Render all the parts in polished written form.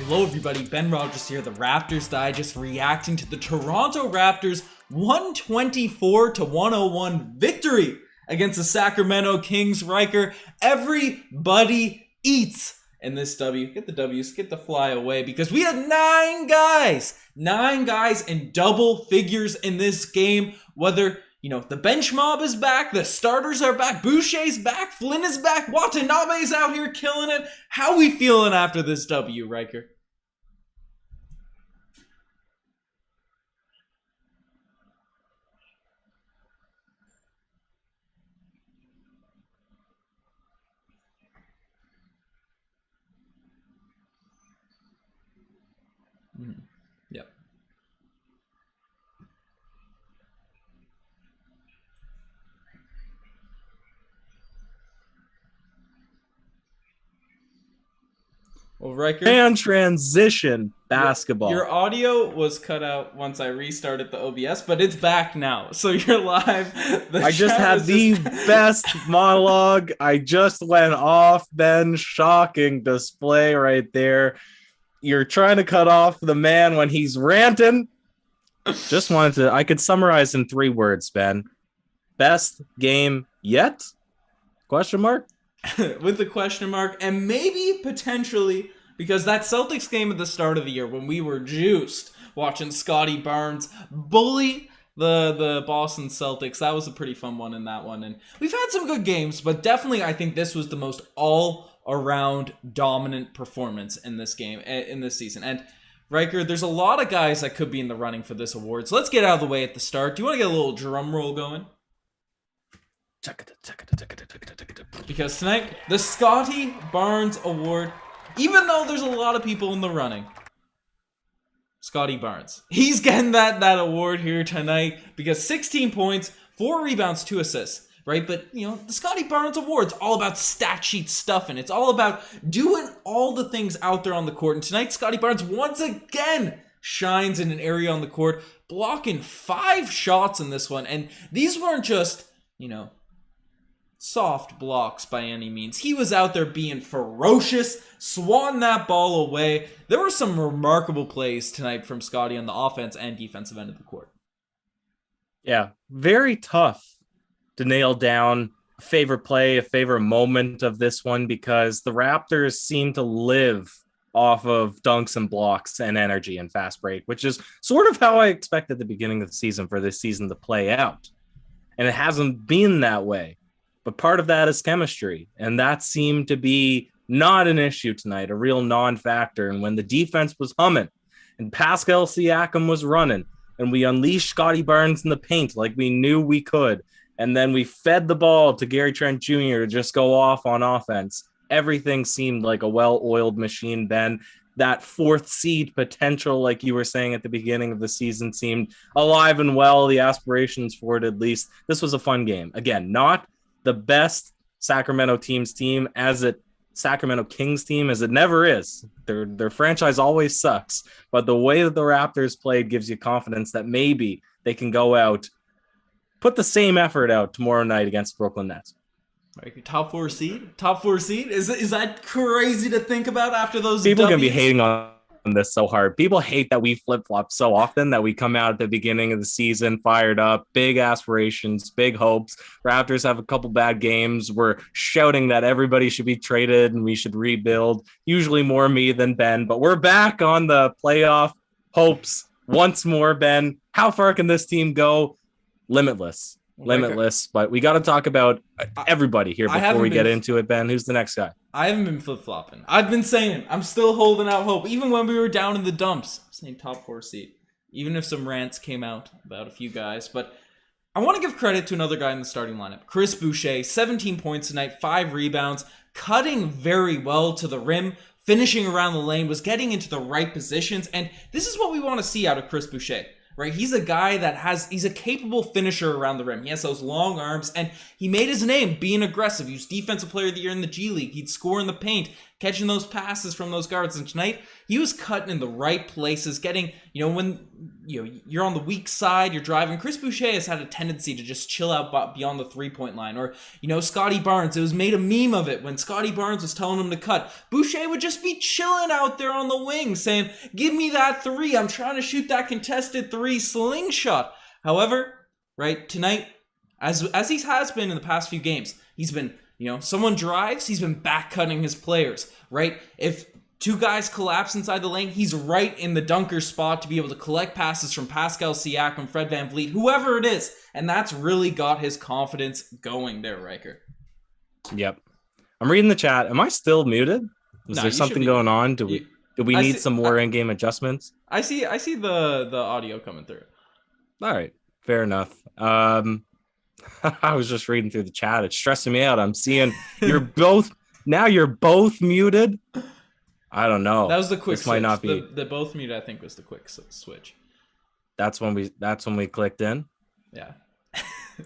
Hello everybody, Ben Rogers here, the Raptors Digest, reacting to the Toronto Raptors 124-101 victory against the Sacramento Kings. Ryker, everybody eats in this W. Get the W's, get the fly away, because we had 9 guys in double figures in this game. Whether, the bench mob is back, the starters are back, Boucher's back, Flynn is back, Watanabe's out here killing it. How we feeling after this W, Ryker? Yep. Well, Ryker, and transition basketball. Your audio was cut out once I restarted the OBS, but it's back now, so you're live. I just had the best monologue. I just went off, Ben. Shocking display right there. You're trying to cut off the man when he's ranting. Just wanted to, I could summarize in 3 words, Ben. Best game yet? Question mark? With the question mark, and maybe potentially, because that Celtics game at the start of the year when we were juiced watching Scotty Barnes bully the Boston Celtics, that was a pretty fun one in that one. And we've had some good games, but definitely I think this was the most all-around dominant performance in this game, in this season. And Ryker, there's a lot of guys that could be in the running for this award, so let's get out of the way at the start. Do you want to get a little drum roll going? Because tonight, the Scotty Barnes Award, even though there's a lot of people in the running, Scotty Barnes, he's getting that award here tonight because 16 points, 4 rebounds, 2 assists, right? But, the Scotty Barnes Award's all about stat sheet stuff, and it's all about doing all the things out there on the court. And tonight, Scotty Barnes once again shines in an area on the court, blocking 5 shots in this one. And these weren't just, soft blocks by any means. He was out there being ferocious, swatting that ball away. There were some remarkable plays tonight from Scotty on the offense and defensive end of the court. Yeah, very tough to nail down a favorite play, a favorite moment of this one, because the Raptors seem to live off of dunks and blocks and energy and fast break, which is sort of how I expected the beginning of the season for this season to play out. And it hasn't been that way. But part of that is chemistry, and that seemed to be not an issue tonight, a real non-factor. And when the defense was humming and Pascal Siakam was running and we unleashed Scotty Barnes in the paint like we knew we could, and then we fed the ball to Gary Trent Jr. to just go off on offense, everything seemed like a well-oiled machine, Ben. That 4th seed potential, like you were saying at the beginning of the season, seemed alive and well. The aspirations for it, at least. This was a fun game. Again, not the best Sacramento Kings team as it never is. Their franchise always sucks. But the way that the Raptors played gives you confidence that maybe they can go out, put the same effort out tomorrow night against Brooklyn Nets. Right, top 4 seed? Top 4 seed? Is that crazy to think about after those People are going to be W's? hating on this so hard. People hate that we flip-flop so often, that we come out at the beginning of the season fired up, big aspirations, big hopes. Raptors have a couple bad games. We're shouting that everybody should be traded and we should rebuild. Usually more me than Ben, but we're back on the playoff hopes once more, Ben. How far can this team go? Limitless. But we got to talk about everybody here before we get into it, Ben. Who's the next guy? I haven't been flip-flopping. I've been saying I'm still holding out hope. Even when we were down in the dumps, I'm saying top 4 seed. Even if some rants came out about a few guys. But I want to give credit to another guy in the starting lineup. Chris Boucher, 17 points tonight, 5 rebounds, cutting very well to the rim, finishing around the lane, was getting into the right positions. And this is what we want to see out of Chris Boucher. Right? He's a guy he's a capable finisher around the rim. He has those long arms, and he made his name being aggressive. He was Defensive Player of the Year in the G League. He'd score in the paint, catching those passes from those guards. And tonight, he was cutting in the right places, getting, when you're on the weak side, you're driving. Chris Boucher has had a tendency to just chill out beyond the 3-point line. Or, Scotty Barnes, it was made a meme of it when Scotty Barnes was telling him to cut. Boucher would just be chilling out there on the wing saying, give me that 3. I'm trying to shoot that contested 3 slingshot. However, right, tonight, as he has been in the past few games, he's been, someone drives, he's been back cutting his players, right? If 2 guys collapse inside the lane, he's right in the dunker spot to be able to collect passes from Pascal Siakam, Fred VanVleet, whoever it is. And that's really got his confidence going there, Ryker. Yep. I'm reading the chat. Am I still muted? Is there something going on? Do we need some more in-game adjustments? I see the audio coming through. All right. Fair enough. I was just reading through the chat. It's stressing me out. I'm seeing you're both muted. I don't know. That was the quick switch. Might not be the both mute. I think was the quick switch. That's when we clicked in. Yeah.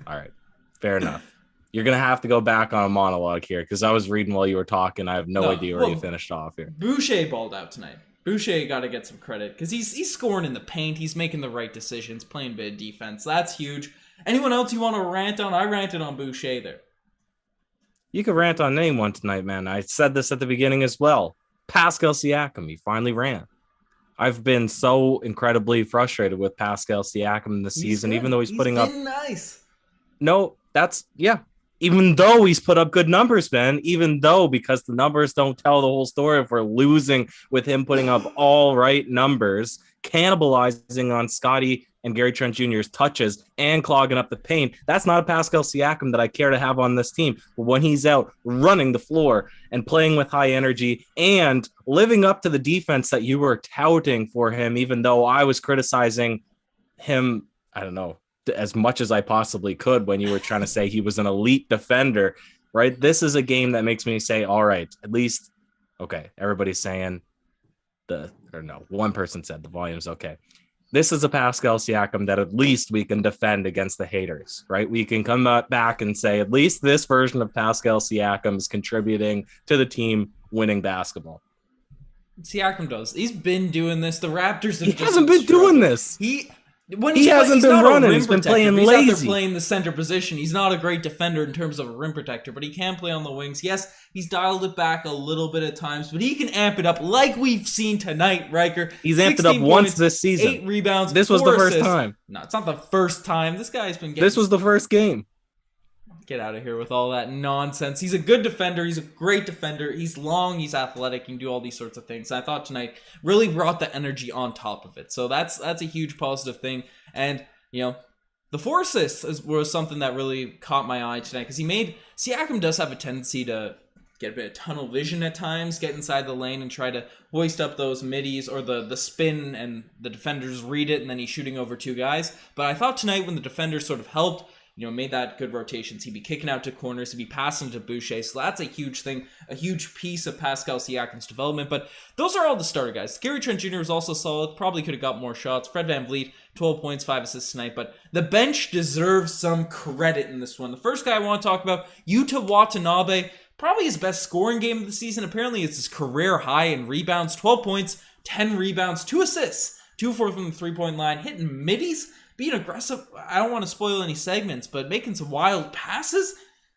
All right. Fair enough. You're gonna have to go back on a monologue here because I was reading while you were talking. I have no idea where you finished off here. Boucher balled out tonight. Boucher got to get some credit because he's scoring in the paint. He's making the right decisions, playing a bit of defense. That's huge. Anyone else you want to rant on? I ranted on Boucher there. You could rant on anyone tonight, man. I said this at the beginning as well. Pascal Siakam, he finally ran. I've been so incredibly frustrated with Pascal Siakam this season, good. Even though he's putting up nice. No, even though he's put up good numbers, man, because the numbers don't tell the whole story if we're losing with him putting up all right numbers, cannibalizing on Scotty and Gary Trent Jr.'s touches and clogging up the paint. That's not a Pascal Siakam that I care to have on this team. But when he's out running the floor and playing with high energy and living up to the defense that you were touting for him, even though I was criticizing him, I don't know, as much as I possibly could when you were trying to say he was an elite defender, right? This is a game that makes me say, all right, at least, okay, everybody's saying one person said the volume's okay. This is a Pascal Siakam that at least we can defend against the haters, right? We can come back and say, at least this version of Pascal Siakam is contributing to the team winning basketball. Siakam does. He's been doing this. The Raptors have hasn't been doing this. He hasn't been running. He's been playing lazy. He's out there playing the center position. He's not a great defender in terms of a rim protector, but he can play on the wings. Yes, he's dialed it back a little bit at times, but he can amp it up like we've seen tonight, Ryker. He's amped it up once this season. 8 rebounds. This was the first time. No, it's not the first time. This guy's been getting... This was the first game. Get out of here with all that nonsense. He's a good defender. He's a great defender. He's long. He's athletic. He can do all these sorts of things. I thought tonight really brought the energy on top of it. So that's a huge positive thing. And, the 4 assists was something that really caught my eye tonight because Siakam does have a tendency to get a bit of tunnel vision at times, get inside the lane and try to hoist up those middies or the spin and the defenders read it and then he's shooting over 2 guys. But I thought tonight when the defenders sort of helped, made that good rotations. He'd be kicking out to corners. He'd be passing to Boucher. So that's a huge thing, a huge piece of Pascal Siakam's development. But those are all the starter guys. Gary Trent Jr. was also solid. Probably could have got more shots. Fred VanVleet, 12 points, 5 assists tonight. But the bench deserves some credit in this one. The first guy I want to talk about, Watanabe. Probably his best scoring game of the season. Apparently it's his career high in rebounds. 12 points, 10 rebounds, 2 assists. 2-4 from the 3-point line. Hitting middies. Being aggressive, I don't want to spoil any segments, but making some wild passes.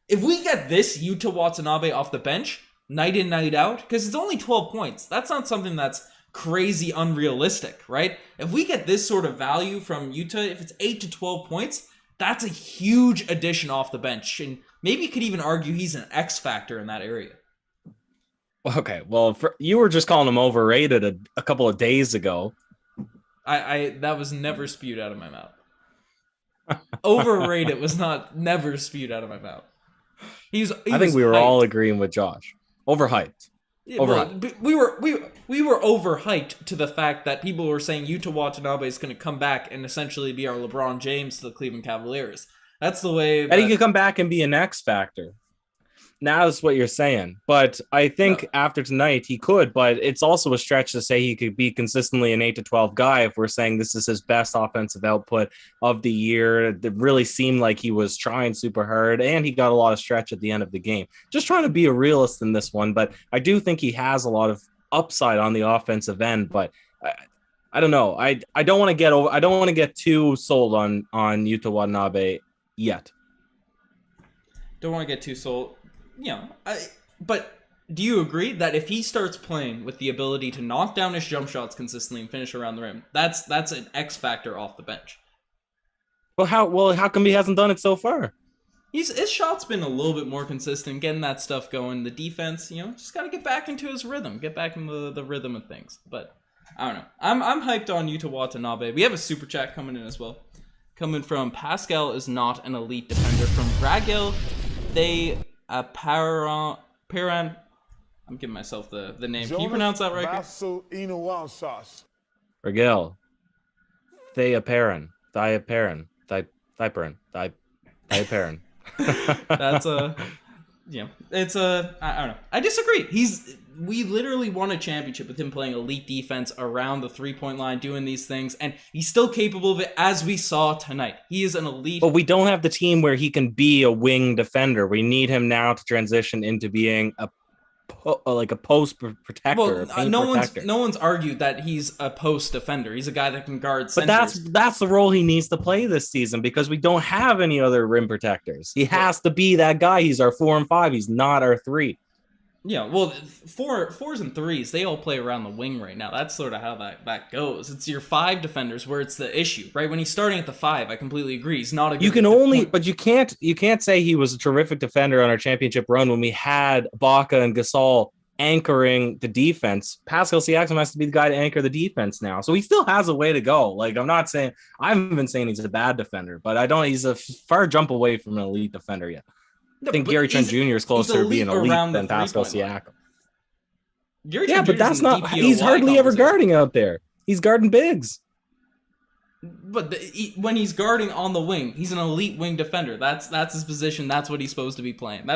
If we get this Watanabe off the bench, night in, night out, because it's only 12 points. That's not something that's crazy unrealistic, right? If we get this sort of value from Utah, if it's 8 to 12 points, that's a huge addition off the bench. And maybe you could even argue he's an X factor in that area. Okay, well, you were just calling him overrated a couple of days ago. I that was never spewed out of my mouth. Overrated was never spewed out of my mouth. I think we were hyped. all agreeing with Josh. Overhyped. Overhyped. Well, we were overhyped to the fact that people were saying Watanabe is going to come back and essentially be our LeBron James to the Cleveland Cavaliers. That's the way. And he could come back and be an X factor. Now that's what you're saying. But I think after tonight he could, but it's also a stretch to say he could be consistently an 8 to 12 guy if we're saying this is his best offensive output of the year. It really seemed like he was trying super hard and he got a lot of stretch at the end of the game. Just trying to be a realist in this one, but I do think he has a lot of upside on the offensive end, but I don't know. I don't want to get over. I don't want to get too sold on Yuta Watanabe yet. Don't want to get too sold. But do you agree that if he starts playing with the ability to knock down his jump shots consistently and finish around the rim, that's an X factor off the bench? How come he hasn't done it so far? His shot's been a little bit more consistent, getting that stuff going. The defense, just got to get back into his rhythm, get back into the rhythm of things. But I don't know. I'm hyped on Yuta Watanabe. We have a super chat coming in as well. Coming from Pascal is not an elite defender. From Ragil, they Paran. I'm giving myself the name. Can you pronounce that right? Ragil, Theaparan, Thiaparan, Thiaparan, Thiaparan. That's it's I don't know. I disagree. We literally won a championship with him playing elite defense around the 3-point line, doing these things, and he's still capable of it, as we saw tonight. He is an elite. But we don't have the team where he can be a wing defender. We need him now to transition into being a post protector. Well, no one's argued that he's a post defender. He's a guy that can guard centers. But that's the role he needs to play this season, because we don't have any other rim protectors. He has to be that guy. He's our 4 and 5. He's not our 3. Yeah, well, fours and threes, they all play around the wing right now. That's sort of how that goes. It's your 5 defenders where it's the issue, right? When he's starting at the 5, I completely agree. He's not a good but you can't say he was a terrific defender on our championship run when we had Baca and Gasol anchoring the defense. Pascal Siakam has to be the guy to anchor the defense now. So he still has a way to go. Like, I haven't been saying he's a bad defender, but he's a far jump away from an elite defender yet. I think Gary Trent Jr. is closer to being elite than Pascal Siakam. But that's not. He's hardly ever guarding out there. He's guarding bigs. But when he's guarding on the wing, he's an elite wing defender. That's his position. That's what he's supposed to be playing.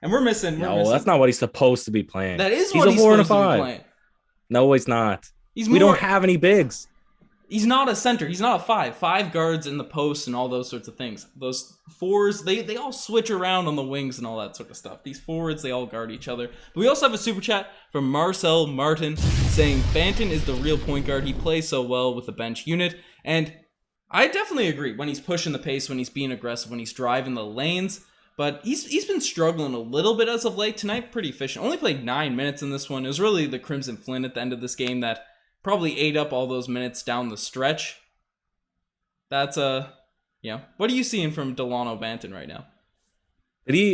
We're missing. That's not what he's supposed to be playing. That is what he's supposed to be playing. No, he's not. We don't have any bigs. He's not a center. He's not a 5. 5 guards in the post and all those sorts of things. Those 4s, they all switch around on the wings and all that sort of stuff. These forwards, they all guard each other. But we also have a super chat from Marcel Martin saying, Banton is the real point guard. He plays so well with the bench unit. And I definitely agree when he's pushing the pace, when he's being aggressive, when he's driving the lanes. But he's been struggling a little bit as of late. Tonight, pretty efficient. Only played 9 minutes in this one. It was really the Crimson Flynn at the end of this game that probably ate up all those minutes down the stretch. That's What are you seeing from Delano Banton right now?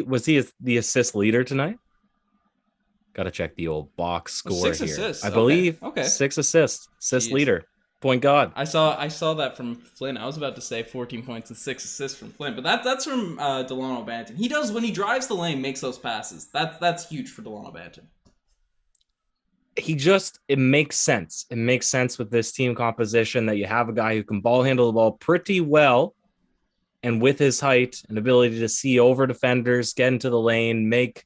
Was he the assist leader tonight? Got to check the old box score 6 here. assists. I believe. Okay. 6 assists. Assist leader. Point guard. I saw that from Flynn. I was about to say 14 points and 6 assists from Flynn, but that's from Delano Banton. He does, when he drives the lane, makes those passes. That's huge for Delano Banton. It makes sense. It makes sense with this team composition that you have a guy who can ball handle the ball pretty well, and with his height and ability to see over defenders, get into the lane, make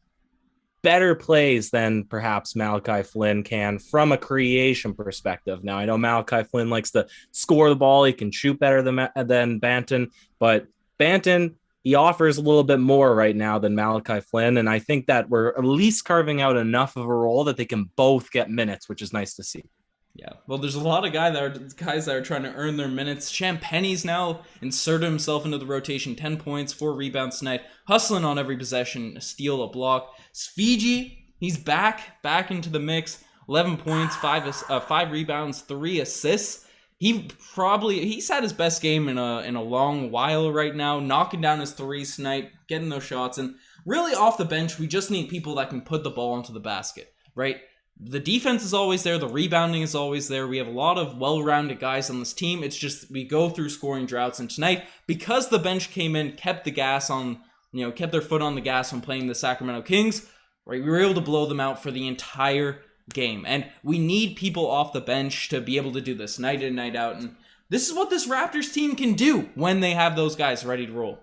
better plays than perhaps Malachi Flynn can from a creation perspective. Now, I know Malachi Flynn likes to score the ball. He can shoot better than Banton, but Banton, he offers a little bit more right now than Malachi Flynn, and I think that we're at least carving out enough of a role that they can both get minutes, which is nice to see. Yeah, well, there's a lot of guys that are trying to earn their minutes. Champagne's now inserted himself into the rotation, 10 points, 4 rebounds tonight, hustling on every possession, a steal, a block. Sfigi, he's back into the mix, 11 points, 5 rebounds, 3 assists. He's had his best game in a long while right now, knocking down his threes tonight, getting those shots, and really off the bench, we just need people that can put the ball into the basket, right? The defense is always there, the rebounding is always there. We have a lot of well-rounded guys on this team. It's just we go through scoring droughts, and tonight, because the bench came in, kept their foot on the gas when playing the Sacramento Kings, right? We were able to blow them out for the entire game, and we need people off the bench to be able to do this night in, night out, and this is what this Raptors team can do when they have those guys ready to roll.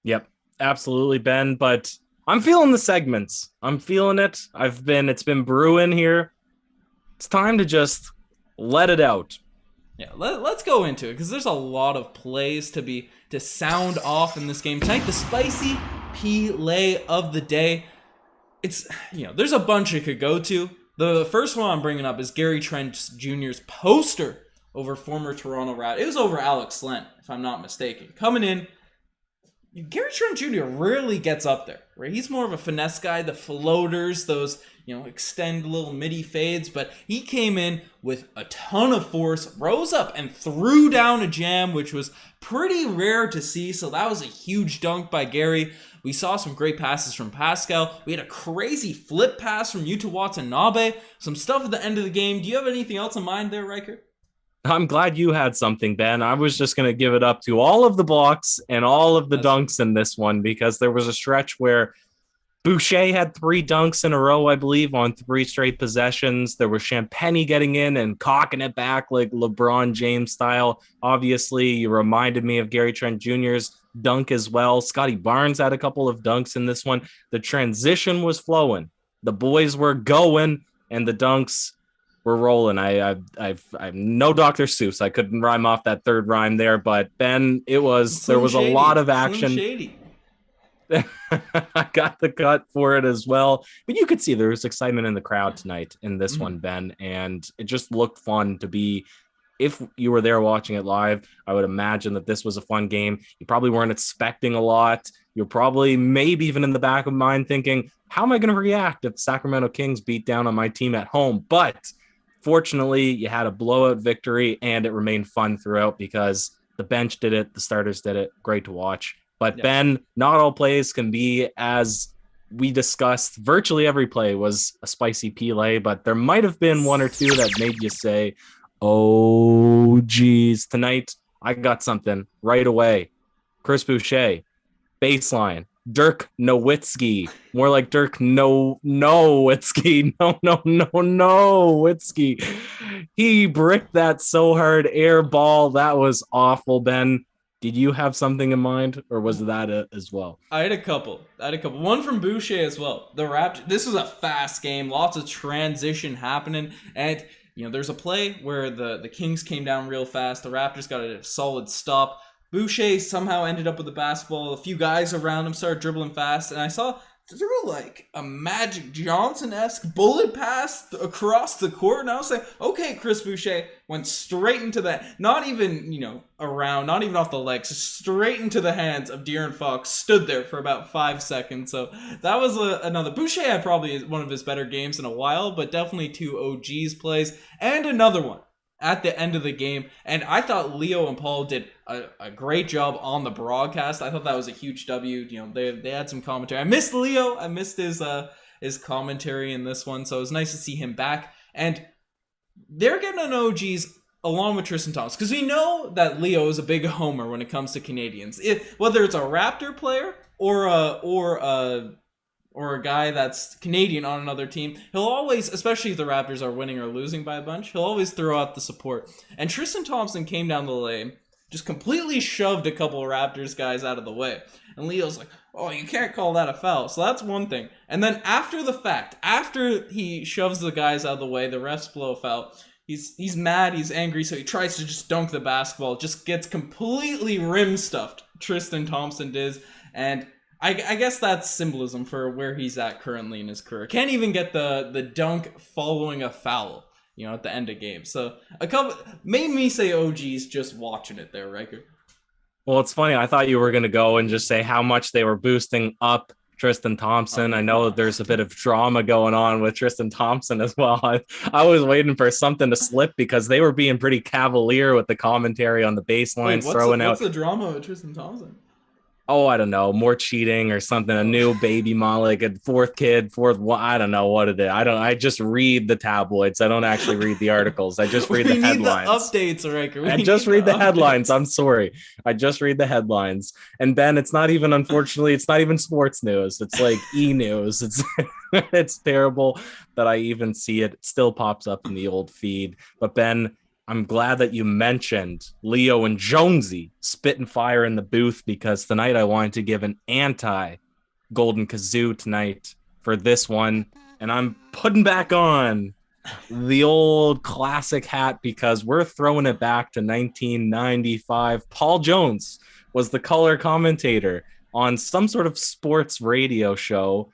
Yep, absolutely, Ben, but I'm feeling the segments. I'm feeling it. It's been brewing here. It's time to just let it out. Yeah, let's go into it, because there's a lot of plays to sound off in this game tonight. The spicy play of the day. It's, there's a bunch it could go to, The first one I'm bringing up is Gary Trent Jr.'s poster over former Toronto Raptors. It was over Alex Len, if I'm not mistaken. Coming in, Gary Trent Jr. rarely gets up there, right? He's more of a finesse guy, the floaters, those, extend little midi fades, but he came in with a ton of force, rose up and threw down a jam, which was pretty rare to see, so that was a huge dunk by Gary. We saw some great passes from Pascal. We had a crazy flip pass from Yuta Watanabe, some stuff at the end of the game. Do you have anything else in mind there, Riker? I'm glad you had something, Ben. I was just going to give it up to all of the blocks and all of the dunks in this one, because there was a stretch where Boucher had 3 dunks in a row, I believe, on 3 straight possessions. There was Champagny getting in and cocking it back like LeBron James style. Obviously, you reminded me of Gary Trent Jr.'s dunk as well. Scotty Barnes had a couple of dunks in this one. The transition was flowing. The boys were going, and the dunks we're rolling. I'm no Dr. Seuss. I couldn't rhyme off that third rhyme there, but Ben, there was a lot of action. I got the cut for it as well, but you could see there was excitement in the crowd tonight in this one, Ben, and it just looked fun to be. If you were there watching it live, I would imagine that this was a fun game. You probably weren't expecting a lot. You're probably maybe even in the back of mind thinking, how am I going to react if the Sacramento Kings beat down on my team at home? But fortunately, you had a blowout victory, and it remained fun throughout because the bench did it, the starters did it. Great to watch. But Ben, not all plays can be as we discussed. Virtually every play was a spicy Pele, but there might have been one or two that made you say, oh, geez. Tonight, I got something right away. Chris Boucher, baseline. Dirk Nowitzki, more like Dirk Nowitzki. Nowitzki. He bricked that so hard, air ball. That was awful, Ben. Did you have something in mind, or was that it as well? I had a couple. One from Boucher as well. The Raptors. This was a fast game. Lots of transition happening, and there's a play where the Kings came down real fast. The Raptors got a solid stop. Boucher somehow ended up with the basketball. A few guys around him started dribbling fast, and I saw through like a Magic Johnson-esque bullet pass across the court, and I was like, okay, Chris Boucher went straight into that, not even, around, not even off the legs, straight into the hands of De'Aaron Fox, stood there for about 5 seconds, so that was another. Boucher had probably one of his better games in a while, but definitely 2 OGs plays, and another one at the end of the game, and I thought Leo and Paul did a great job on the broadcast. I thought that was a huge W. They had some commentary. I missed Leo. I missed his commentary in this one, so it was nice to see him back. And they're getting an OGs along with Tristan Thompson, because we know that Leo is a big homer when it comes to Canadians. Whether it's a Raptor player or a guy that's Canadian on another team, he'll always, especially if the Raptors are winning or losing by a bunch, he'll always throw out the support. And Tristan Thompson came down the lane, just completely shoved a couple of Raptors guys out of the way. And Leo's like, oh, you can't call that a foul. So that's one thing. And then after the fact, after he shoves the guys out of the way, the refs blow a foul, he's mad, he's angry, so he tries to just dunk the basketball, just gets completely rim stuffed, Tristan Thompson does. And I guess that's symbolism for where he's at currently in his career. Can't even get the dunk following a foul, at the end of games. So a couple made me say OGs just watching it there, Riker. Well, it's funny. I thought you were going to go and just say how much they were boosting up Tristan Thompson. I know that there's a bit of drama going on with Tristan Thompson as well. I was waiting for something to slip because they were being pretty cavalier with the commentary on the baselines. What's the drama with Tristan Thompson? Oh, I don't know, more cheating or something, a new baby mom, like a fourth, I don't know what it is. I just read the tabloids. I don't actually read the articles. I just read the headlines. The updates, Riker. I just read the headlines. I'm sorry. I just read the headlines. And Ben, unfortunately, it's not even sports news. It's like e-news. It's terrible that I even see it. It still pops up in the old feed. But Ben, I'm glad that you mentioned Leo and Jonesy spitting fire in the booth, because tonight I wanted to give an anti-Golden Kazoo tonight for this one. And I'm putting back on the old classic hat because we're throwing it back to 1995. Paul Jones was the color commentator on some sort of sports radio show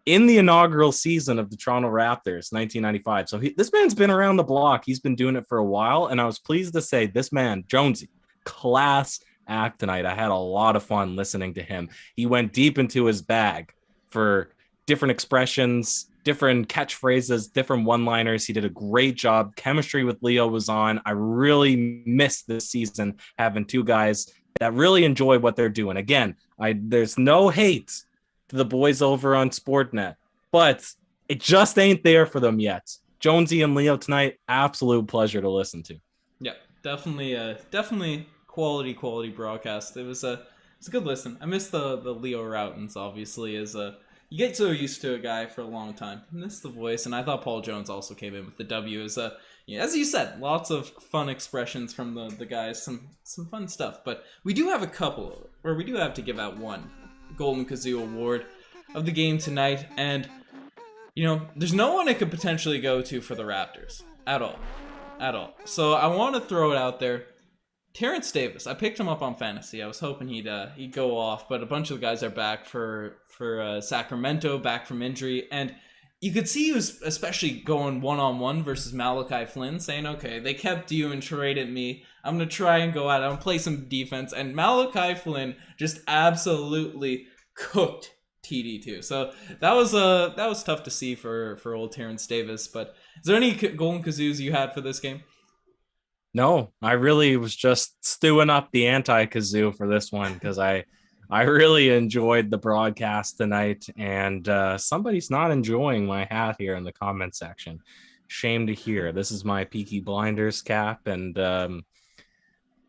in the inaugural season of the Toronto Raptors, 1995. So this man's been around the block. He's been doing it for a while. And I was pleased to say this man, Jonesy, class act tonight. I had a lot of fun listening to him. He went deep into his bag for different expressions, different catchphrases, different one-liners. He did a great job. Chemistry with Leo was on. I really missed this season having two guys that really enjoy what they're doing. Again, there's no hate to the boys over on Sportnet, but it just ain't there for them yet. Jonesy and Leo tonight, absolute pleasure to listen to. Yeah, definitely quality broadcast. It's a good listen. I miss the Leo Routins, obviously, you get so used to a guy for a long time. I miss the voice, and I thought Paul Jones also came in with the W. As you said, lots of fun expressions from the guys, some fun stuff. But we do have we do have to give out one Golden Kazoo Award of the game tonight, and there's no one it could potentially go to for the Raptors at all. So I want to throw it out there. Terrence Davis, I picked him up on fantasy. I was hoping he'd go off, but a bunch of the guys are back for Sacramento, back from injury, and you could see he was especially going one-on-one versus Malachi Flynn, saying, okay, they kept you and traded me. I'm going to try and go out. I'm going to play some defense. And Malachi Flynn just absolutely cooked TD2. So that was tough to see for old Terrence Davis. But is there any Golden Kazoos you had for this game? No, I really was just stewing up the anti-kazoo for this one because I really enjoyed the broadcast tonight, and somebody's not enjoying my hat here in the comment section. Shame to hear. This is my Peaky Blinders cap, and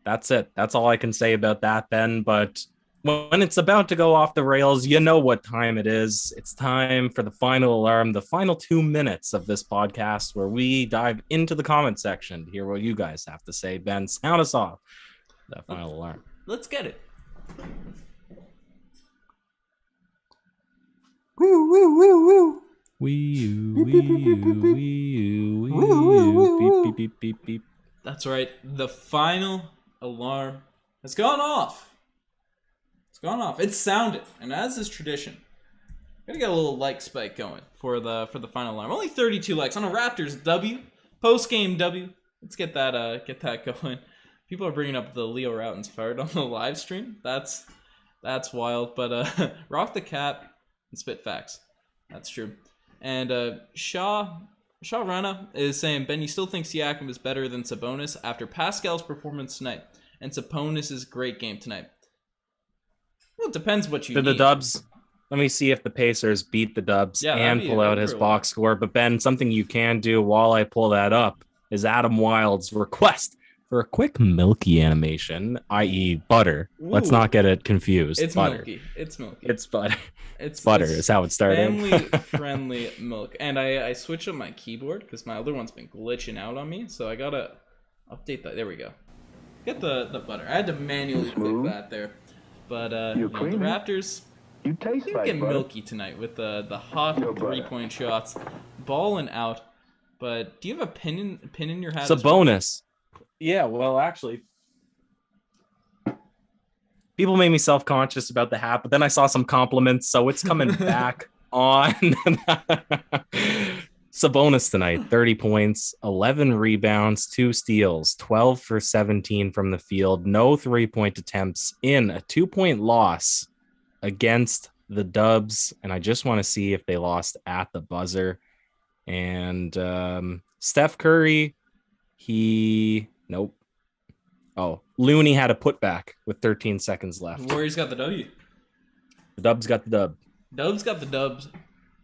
that's it. That's all I can say about that, Ben. But when it's about to go off the rails, you know what time it is. It's time for the final alarm, the final 2 minutes of this podcast where we dive into the comment section to hear what you guys have to say. Ben, sound us off that final alarm. Let's get it. Woo, woo, woo, woo. Wee-oo, wee-oo, wee-oo, wee-oo, beep, beep, beep, beep, beep. That's right. The final alarm has gone off. It's gone off. It's sounded, and as is tradition, gotta get a little like spike going for the final alarm. Only 32 likes on a Raptors W, post game W. Let's get that going. People are bringing up the Leo Routins fart on the live stream. That's wild. But rock the cap and spit facts. That's true. And Shaw Rana is saying, Ben, you still think Siakam is better than Sabonis after Pascal's performance tonight and Sabonis' great game tonight? Well, it depends what you need. The Dubs. Let me see if the Pacers beat the Dubs and pull out his box score. But Ben, something you can do while I pull that up is Adam Wild's request for a quick milky animation, i.e. butter. Ooh. Let's not get it confused. It's butter. Milky. It's milky. It's butter. It's butter is how it started. Family-friendly milk. And I switched up my keyboard because my other one's been glitching out on me. So I got to update that. There we go. Get the butter. I had to manually click that there. But the Raptors, you taste like get butter. milky tonight with the hot 3-point shots, balling out. But do you have a pin in your hat? It's a bonus. Yeah, well, actually, people made me self-conscious about the hat, but then I saw some compliments, so it's coming back on. Sabonis tonight, 30 points, 11 rebounds, 2 steals, 12 for 17 from the field, no 3-point attempts in a 2-point loss against the Dubs, and I just want to see if they lost at the buzzer. And Steph Curry, nope. Oh, Looney had a putback with 13 seconds left. Warriors got the W. The Dubs got the dub. Dubs got the dubs.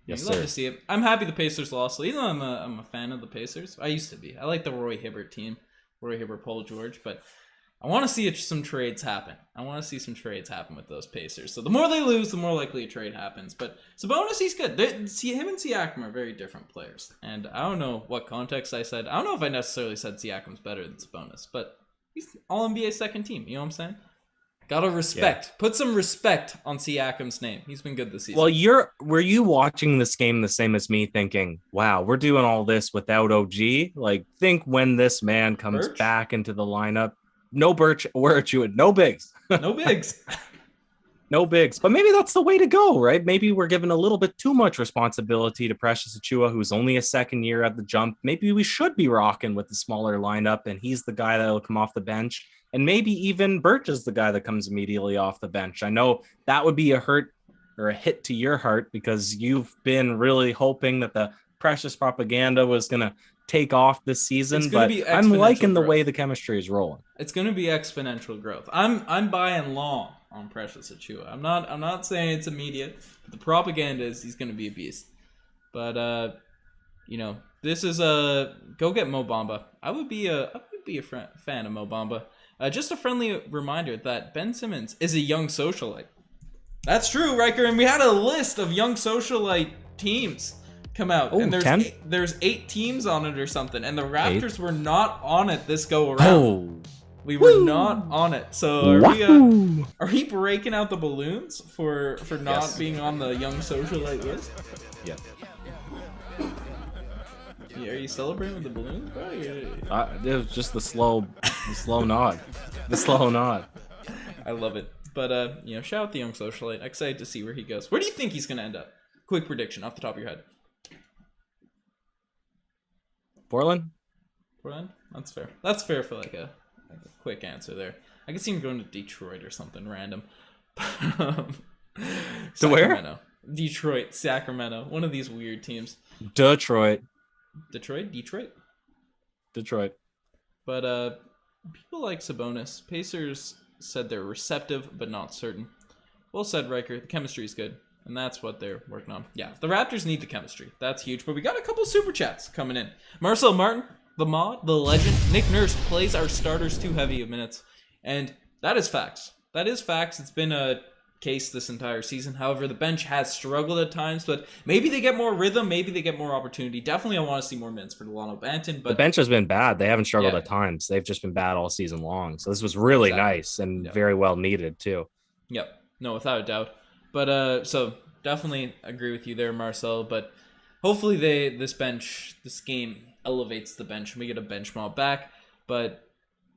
Yes, you love sir. to see it. I'm happy the Pacers lost. Even though I'm a fan of the Pacers. I used to be. I like the Roy Hibbert team. Roy Hibbert, Paul George. But I want to see some trades happen. I want to see some trades happen with those Pacers. So the more they lose, the more likely a trade happens. But Sabonis, he's good. Him and Siakam are very different players. And I don't know what context I said. I don't know if I necessarily said Siakam's better than Sabonis. But he's All-NBA second team. You know what I'm saying? Gotta respect. Yeah. Put some respect on Siakam's name. He's been good this season. Well, were you watching this game the same as me, thinking, wow, we're doing all this without OG? Like, think when this man comes back into the lineup. No Birch or Jewett. No bigs. No bigs. No bigs, but maybe that's the way to go, right? Maybe we're giving a little bit too much responsibility to Precious Achiuwa, who's only a second year at the jump. Maybe we should be rocking with the smaller lineup, and he's the guy that'll come off the bench. And maybe even Birch is the guy that comes immediately off the bench. I know that would be a hurt or a hit to your heart because you've been really hoping that the Precious propaganda was going to take off this season, but I'm liking the way the chemistry is rolling. It's going to be exponential growth. I'm buying long on Precious Achiuwa. I'm not saying it's immediate, but the propaganda is he's going to be a beast. But this is go get Mo Bamba. I would be a fan of Mo Bamba. Just a friendly reminder that Ben Simmons is a young socialite. That's true, Riker, and we had a list of young socialite teams come out, and there's 8 teams on it or something, and the Raptors were not on it this go around. We were not on it. So are we breaking out the balloons for not being on the young socialite list? Yeah. Are you celebrating with the balloons, bro? It was just the slow nod. The slow nod. I love it. But shout out the young socialite. Excited to see where he goes. Where do you think he's gonna end up? Quick prediction off the top of your head. Portland? That's fair. That's fair for like a quick answer there. I could see him going to Detroit or something random. To where? Detroit, Sacramento. One of these weird teams. Detroit. But people like Sabonis. Pacers said they're receptive but not certain. Well said, Riker. The chemistry is good. And that's what they're working on. Yeah, the Raptors need the chemistry. That's huge. But we got a couple super chats coming in. Marcel Martin, the mod, the legend. Nick Nurse plays our starters too heavy of minutes. And that is facts. It's been a case this entire season. However, the bench has struggled at times. But maybe they get more rhythm. Maybe they get more opportunity. Definitely I want to see more minutes for Delano Banton. But the bench has been bad. They haven't struggled at times. They've just been bad all season long. So this was really nice and very well needed too. Yep. No, without a doubt. But so definitely agree with you there, Marcel. But hopefully this game elevates the bench and we get a bench mob back. But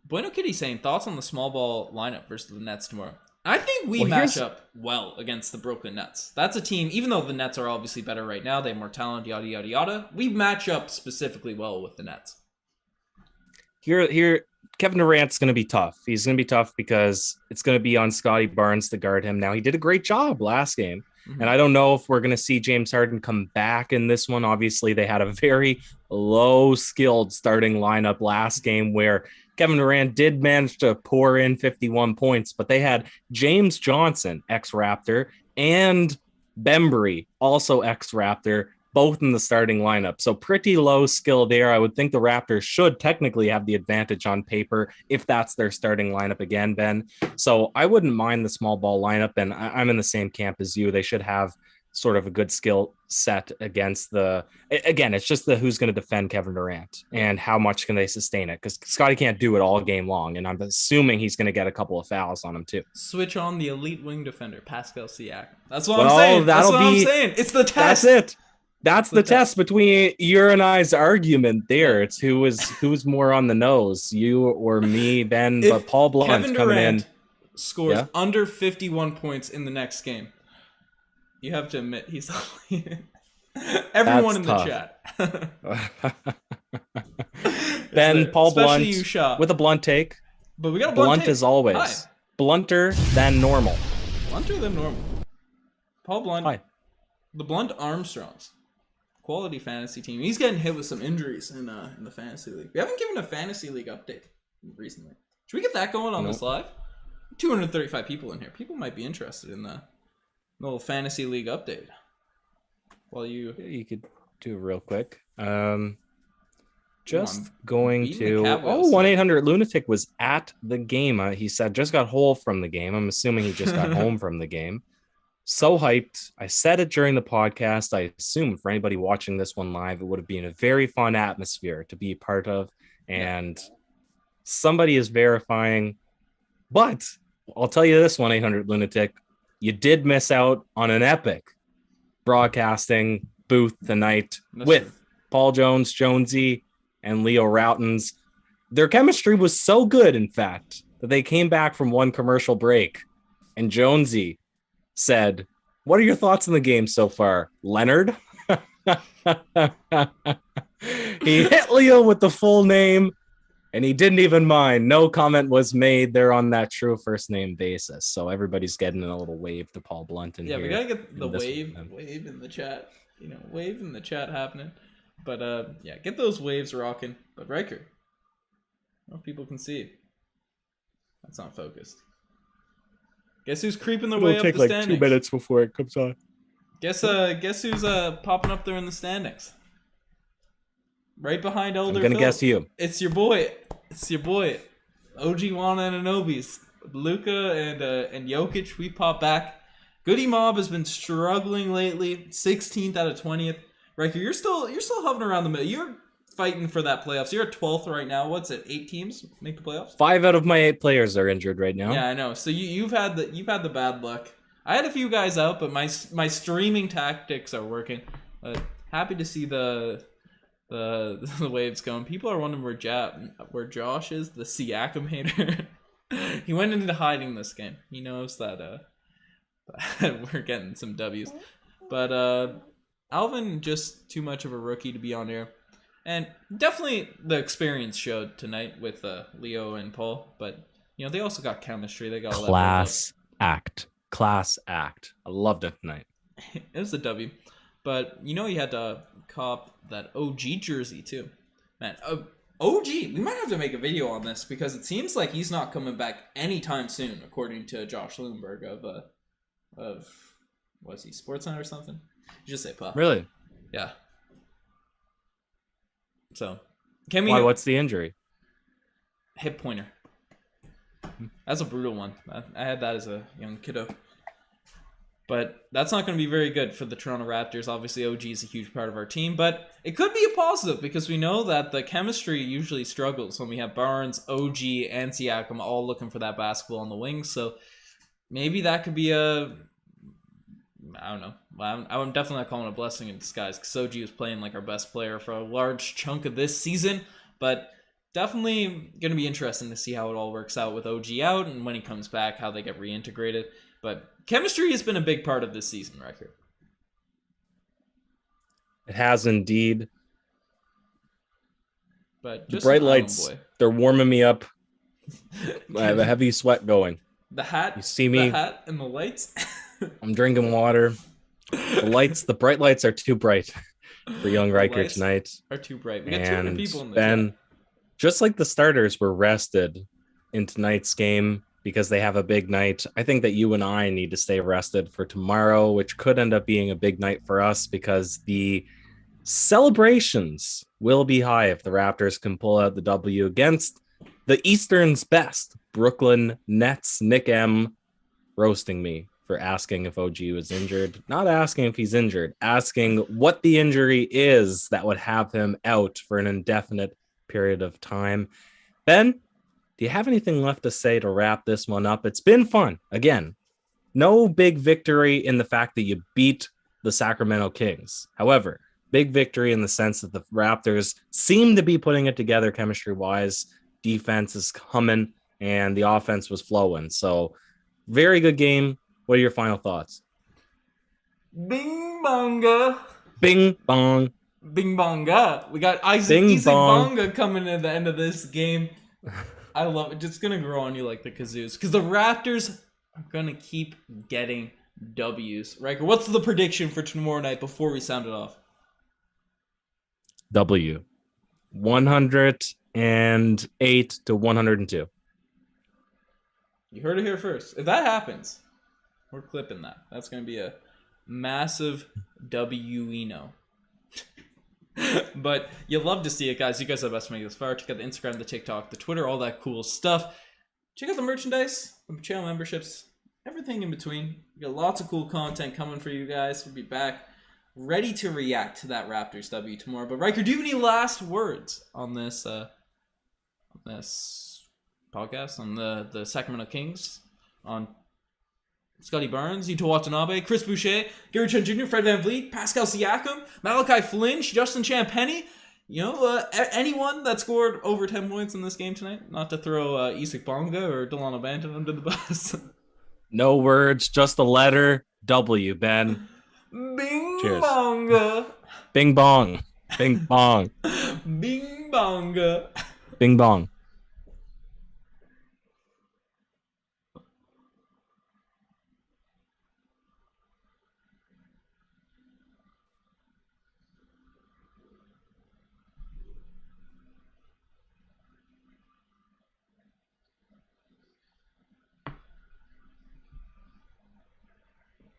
Bueno Kitty saying thoughts on the small ball lineup versus the Nets tomorrow. I think we match up well against the Brooklyn Nets. That's a team, even though the Nets are obviously better right now, they have more talent, yada yada yada. We match up specifically well with the Nets. Here, Kevin Durant's going to be tough. He's going to be tough because it's going to be on Scotty Barnes to guard him. Now, he did a great job last game. Mm-hmm. And I don't know if we're going to see James Harden come back in this one. Obviously, they had a very low-skilled starting lineup last game where Kevin Durant did manage to pour in 51 points, but they had James Johnson, ex-Raptor, and Bembry, also ex-Raptor, both in the starting lineup. So pretty low skill there. I would think the Raptors should technically have the advantage on paper if that's their starting lineup again, Ben. So I wouldn't mind the small ball lineup, and I'm in the same camp as you. They should have sort of a good skill set against it's just who's going to defend Kevin Durant and how much can they sustain it, because Scotty can't do it all game long, and I'm assuming he's going to get a couple of fouls on him too. Switch on the elite wing defender, Pascal Siakam. That's what I'm saying. I'm saying. It's the test. That's it. That's the test between your and I's argument there. It's who's more on the nose, you or me, Ben. But Paul Blunt's coming in. Scores under 51 points in the next game. You have to admit he's everyone in the chat. Ben, Paul Blunt with a blunt take. But we got a blunt take. As always. Hi. Blunter than normal. Blunter than normal. Paul Blunt. Hi. The Blunt Armstrongs. Quality fantasy team. He's getting hit with some injuries in the fantasy league. We haven't given a fantasy league update recently. Should we get that going on this live? 235 people in here. People might be interested in the little fantasy league update. While you could do it real quick. Just going to 1-800-Lunatic was at the game. He said just got home from the game. I'm assuming he just got home from the game. So hyped. I said it during the podcast. I assume for anybody watching this one live, it would have been a very fun atmosphere to be part of. And somebody is verifying. But I'll tell you this, 1-800-Lunatic, you did miss out on an epic broadcasting booth tonight with Paul Jones, Jonesy, and Leo Routens. Their chemistry was so good, in fact, that they came back from one commercial break. And Jonesy said, "What are your thoughts on the game so far, Leonard?" He hit Leo with the full name, and he didn't even mind. No comment was made there on that true first name basis. So everybody's getting a little wave to Paul Blunt in here. Yeah, we gotta get the wave in the chat. Wave in the chat happening. But yeah, get those waves rocking. But Ryker, I don't know if people can see. That's not focused. Guess who's creeping their way up the standings? It'll take like 2 minutes before it comes on. Guess who's popping up there in the standings? Right behind Elder I'm gonna Phil. guess you. It's your boy. OG Wananobis. Luka and Jokic, we pop back. Goody Mob has been struggling lately. 16th out of 20th. Riker, you're still hovering around the middle. You're fighting for that playoffs. You're at 12th right now. What's it? 8 teams make the playoffs? 5 out of my 8 players are injured right now. Yeah, I know. So you've had the bad luck. I had a few guys out, but my streaming tactics are working. Happy to see the waves going. People are wondering where Josh is, the Siakam hater. He went into hiding this game. He knows that we're getting some W's. But Alvin, just too much of a rookie to be on air. And definitely the experience showed tonight with Leo and Paul. But, they also got chemistry. They got Class act. I loved it tonight. It was a W. But, you had to cop that OG jersey, too. Man, OG, we might have to make a video on this because it seems like he's not coming back anytime soon, according to Josh Lundberg of was he Sportsnet or something? You just say Puff. Really? Yeah. So, can we? Why? What's the injury? Hip pointer. That's a brutal one. I had that as a young kiddo. But that's not going to be very good for the Toronto Raptors. Obviously, OG is a huge part of our team, but it could be a positive because we know that the chemistry usually struggles when we have Barnes, OG, and Siakam all looking for that basketball on the wings. So maybe that could be I don't know. I'm definitely not calling it a blessing in disguise because OG was playing like our best player for a large chunk of this season, but definitely going to be interesting to see how it all works out with OG out and when he comes back, how they get reintegrated. But chemistry has been a big part of this season, Ryker. It has indeed. But the just bright lights, they're warming me up. I have a heavy sweat going. The hat, you see me? The hat and the lights. I'm drinking water. The bright lights are too bright for young Ryker tonight. Are too bright. We got 200 people in the just like the starters were rested in tonight's game because they have a big night. I think that you and I need to stay rested for tomorrow, which could end up being a big night for us because the celebrations will be high if the Raptors can pull out the W against the Eastern's best Brooklyn Nets. Nick M roasting me for asking if OG was injured. Not asking if he's injured, asking what the injury is that would have him out for an indefinite period of time. Ben, do you have anything left to say to wrap this one up? It's been fun. Again, no big victory in the fact that you beat the Sacramento Kings. However, big victory in the sense that the Raptors seem to be putting it together chemistry-wise. Defense is humming, and the offense was flowing. So, very good game. What are your final thoughts? Bing bonga. Bing bong. Bing bonga. We got Isaac Bonga coming at the end of this game. I love it. Just gonna grow on you like the kazoos. Because the Raptors are gonna keep getting W's. Riker, what's the prediction for tomorrow night before we sound it off? W. 108 to 102. You heard it here first. If that happens, we're clipping that. That's going to be a massive W-ino. But you love to see it, guys. You guys are the best to make this far. Check out the Instagram, the TikTok, the Twitter, all that cool stuff. Check out the merchandise, the channel memberships, everything in between. We got lots of cool content coming for you guys. We'll be back ready to react to that Raptors W tomorrow. But Ryker, do you have any last words on this podcast, on the Sacramento Kings, on Scotty Barnes, Yuta Watanabe, Chris Boucher, Gary Trent Jr., Fred VanVleet, Pascal Siakam, Malachi Flynn, Justin Champagny, anyone that scored over 10 points in this game tonight? Not to throw Isaac Bonga or Delano Banton under the bus. No words, just the letter W, Ben. Bing Cheers. bonga. Bing bong. Bing bong. Bing bonga. Bing bong.